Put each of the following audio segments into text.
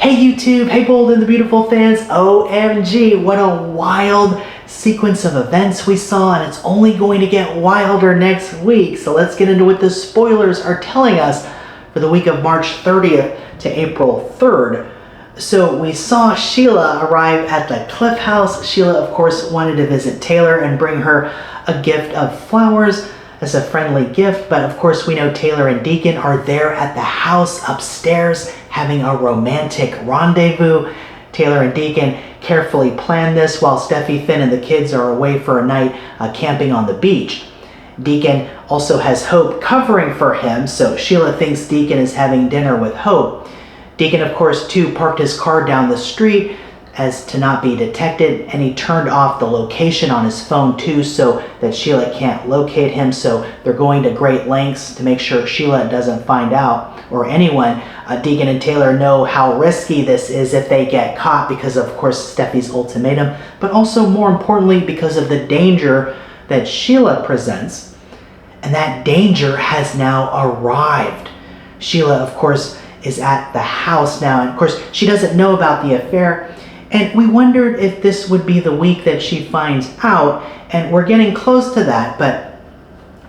Hey YouTube, hey Bold and the beautiful fans, OMG, what a wild sequence of events we saw, and it's only going to get wilder next week. So let's get into what the spoilers are telling us for the week of March 30th to April 3rd. So we saw Sheila arrive at the Cliff House. Sheila, of course, wanted to visit Taylor and bring her a gift of flowers as a friendly gift, but of course we know Taylor and Deacon are there at the house upstairs having a romantic rendezvous. Taylor and Deacon carefully plan this while Steffy, Finn, and the kids are away for a night camping on the beach. Deacon also has Hope covering for him, so Sheila thinks Deacon is having dinner with Hope. Deacon, of course, too, parked his car down the street as to not be detected, and he turned off the location on his phone too so that Sheila can't locate him. So they're going to great lengths to make sure Sheila doesn't find out, or anyone. Deacon and Taylor know how risky this is if they get caught because of course Steffy's ultimatum, but also more importantly because of the danger that Sheila presents. And that danger has now arrived. Sheila, of course, is at the house now, and of course she doesn't know about the affair. And we wondered if this would be the week that she finds out, and we're getting close to that, but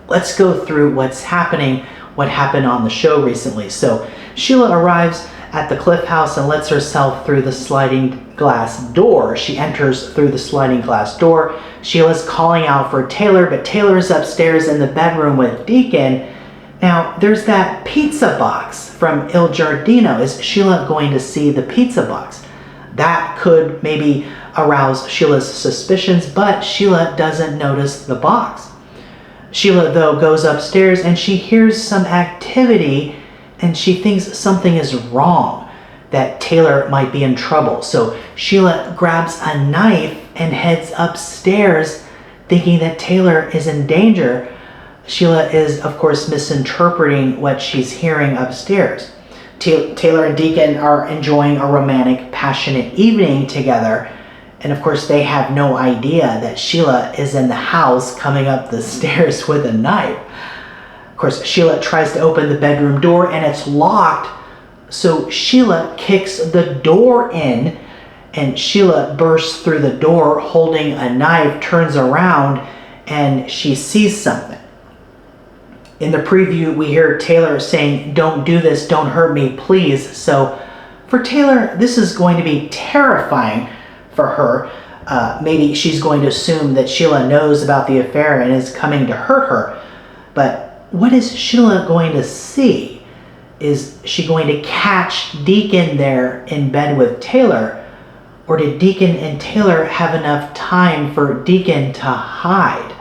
let's go through what's happening, what happened on the show recently. So Sheila arrives at the Cliff House and lets herself through the sliding glass door. She enters through the sliding glass door. Sheila's calling out for Taylor, but Taylor's upstairs in the bedroom with Deacon. Now, there's that pizza box from Il Giardino. Is Sheila going to see the pizza box? That could maybe arouse Sheila's suspicions, but Sheila doesn't notice the box. Sheila, though, goes upstairs and she hears some activity and she thinks something is wrong, that Taylor might be in trouble. So Sheila grabs a knife and heads upstairs thinking that Taylor is in danger. Sheila is, of course, misinterpreting what she's hearing upstairs. Taylor and Deacon are enjoying a romantic, passionate evening together, and of course they have no idea that Sheila is in the house coming up the stairs with a knife. Of course, Sheila tries to open the bedroom door and it's locked, so Sheila kicks the door in, and Sheila bursts through the door holding a knife, turns around, and she sees something. In the preview, we hear Taylor saying, "Don't do this, don't hurt me, please." So for Taylor, this is going to be terrifying for her. Maybe she's going to assume that Sheila knows about the affair and is coming to hurt her. But what is Sheila going to see? Is she going to catch Deacon there in bed with Taylor? Or did Deacon and Taylor have enough time for Deacon to hide?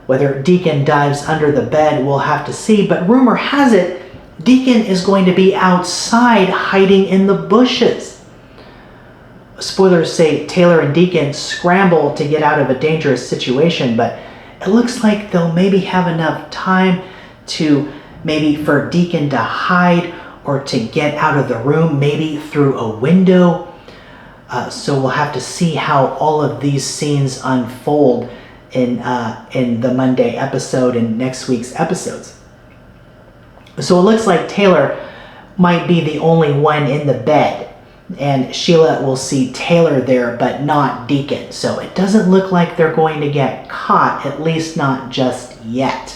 Whether Deacon dives under the bed, we'll have to see, but rumor has it Deacon is going to be outside hiding in the bushes. Spoilers say Taylor and Deacon scramble to get out of a dangerous situation, but it looks like they'll maybe have enough time to maybe for Deacon to hide or to get out of the room, maybe through a window. So we'll have to see how all of these scenes unfold in the Monday episode and next week's episodes. So it looks like Taylor might be the only one in the bed, and Sheila will see Taylor there but not Deacon. So it doesn't look like they're going to get caught, at least not just yet.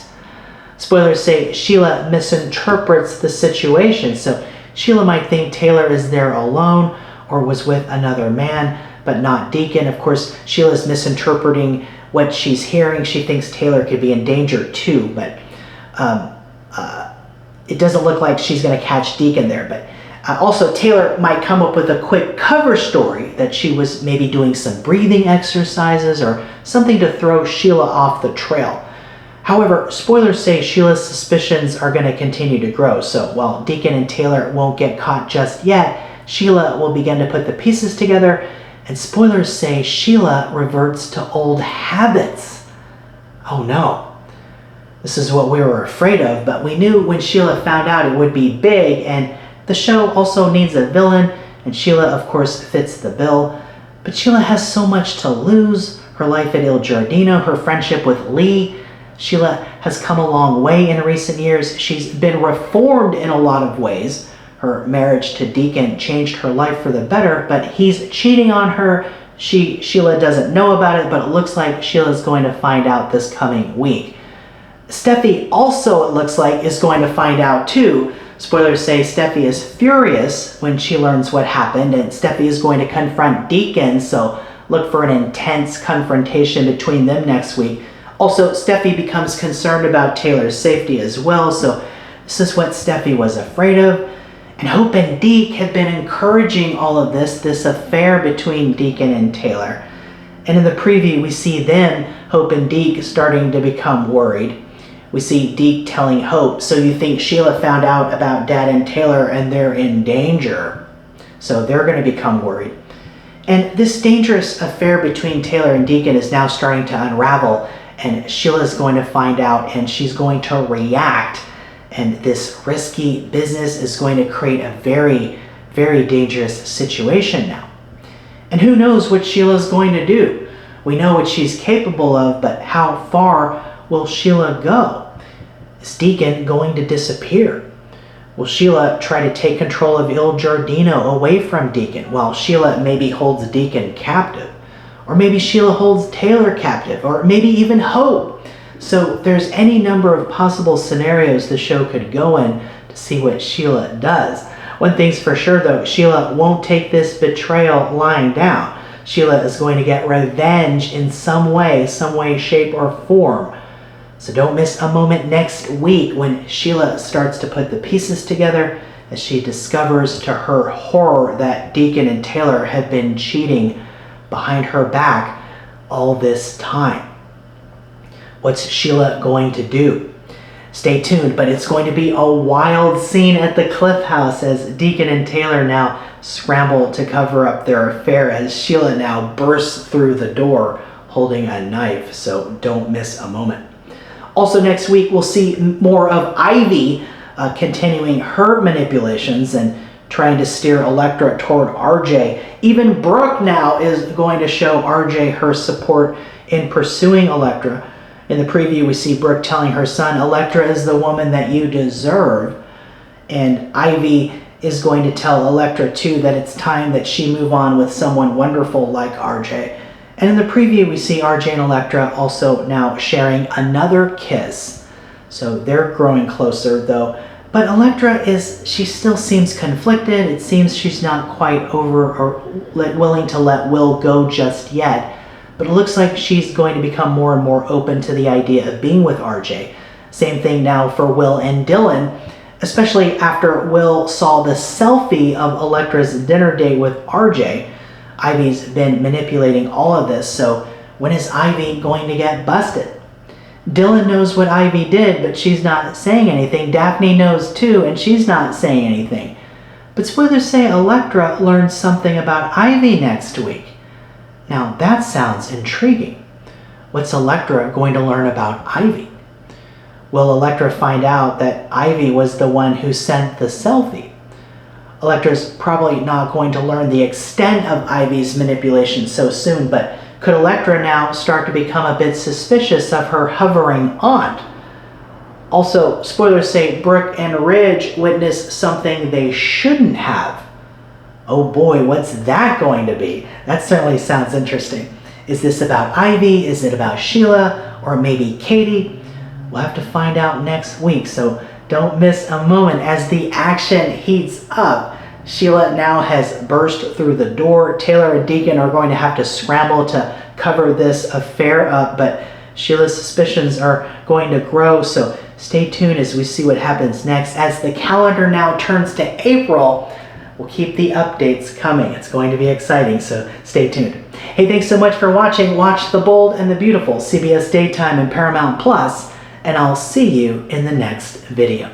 Spoilers say Sheila misinterprets the situation, so Sheila might think Taylor is there alone or was with another man, but not Deacon. Of course, Sheila's misinterpreting what she's hearing. She thinks Taylor could be in danger too, but it doesn't look like she's going to catch Deacon there. But also Taylor might come up with a quick cover story that she was maybe doing some breathing exercises or something to throw Sheila off the trail. However, spoilers say Sheila's suspicions are going to continue to grow. So while Deacon and Taylor won't get caught just yet, Sheila will begin to put the pieces together. And spoilers say Sheila reverts to old habits. Oh no. This is what we were afraid of, but we knew when Sheila found out it would be big, and the show also needs a villain, and Sheila, of course, fits the bill. But Sheila has so much to lose. Her life at Il Giardino, her friendship with Lee. Sheila has come a long way in recent years. She's been reformed in a lot of ways. her marriage to Deacon changed her life for the better, but he's cheating on her. Sheila doesn't know about it, but it looks like Sheila's going to find out this coming week. Steffy also, it looks like, is going to find out too. Spoilers say Steffy is furious when she learns what happened, and Steffy is going to confront Deacon, so look for an intense confrontation between them next week. Also, Steffy becomes concerned about Taylor's safety as well, so this is what Steffy was afraid of. And Hope and Deke have been encouraging all of this affair between Deacon and Taylor. And in the preview, we see them, Hope and Deke, starting to become worried. We see Deke telling Hope, so you think Sheila found out about Dad and Taylor and they're in danger. So they're going to become worried. And this dangerous affair between Taylor and Deacon is now starting to unravel, and Sheila's going to find out and she's going to react. And this risky business is going to create a very, very dangerous situation now. And who knows what Sheila's going to do? We know what she's capable of, but how far will Sheila go? Is Deacon going to disappear? Will Sheila try to take control of Il Giardino away from Deacon, while Sheila maybe holds Deacon captive? Or maybe Sheila holds Taylor captive, or maybe even Hope. So there's any number of possible scenarios the show could go in to see what Sheila does. One thing's for sure though, Sheila won't take this betrayal lying down. Sheila is going to get revenge in some way, shape, or form. So don't miss a moment next week when Sheila starts to put the pieces together as she discovers to her horror that Deacon and Taylor have been cheating behind her back all this time. What's Sheila going to do? Stay tuned, but it's going to be a wild scene at the Cliff House as Deacon and Taylor now scramble to cover up their affair as Sheila now bursts through the door holding a knife, so don't miss a moment. Also next week, we'll see more of Ivy continuing her manipulations and trying to steer Elektra toward RJ. Even Brooke now is going to show RJ her support in pursuing Elektra. In the preview, we see Brooke telling her son, Elektra is the woman that you deserve. And Ivy is going to tell Elektra too that it's time that she move on with someone wonderful like RJ. And in the preview, we see RJ and Elektra also now sharing another kiss. So they're growing closer though. But Elektra she still seems conflicted. It seems she's not quite over or willing to let Will go just yet. But it looks like she's going to become more and more open to the idea of being with RJ. Same thing now for Will and Dylan, especially after Will saw the selfie of Elektra's dinner date with RJ. Ivy's been manipulating all of this, so when is Ivy going to get busted? Dylan knows what Ivy did, but she's not saying anything. Daphne knows too, and she's not saying anything. But spoilers say Elektra learns something about Ivy next week. Now that sounds intriguing. What's Elektra going to learn about Ivy? Will Elektra find out that Ivy was the one who sent the selfie? Elektra's probably not going to learn the extent of Ivy's manipulation so soon, but could Elektra now start to become a bit suspicious of her hovering aunt? Also, spoilers say Brooke and Ridge witness something they shouldn't have. Oh boy, what's that going to be? That certainly sounds interesting. Is this about Ivy? Is it about Sheila? Or maybe Katie? We'll have to find out next week, so don't miss a moment as the action heats up. Sheila now has burst through the door. Taylor and Deacon are going to have to scramble to cover this affair up, but Sheila's suspicions are going to grow, so stay tuned as we see what happens next. As the calendar now turns to April, we'll keep the updates coming. It's going to be exciting, so stay tuned. Hey, thanks so much for watching. Watch The Bold and the Beautiful, CBS Daytime and Paramount Plus, and I'll see you in the next video.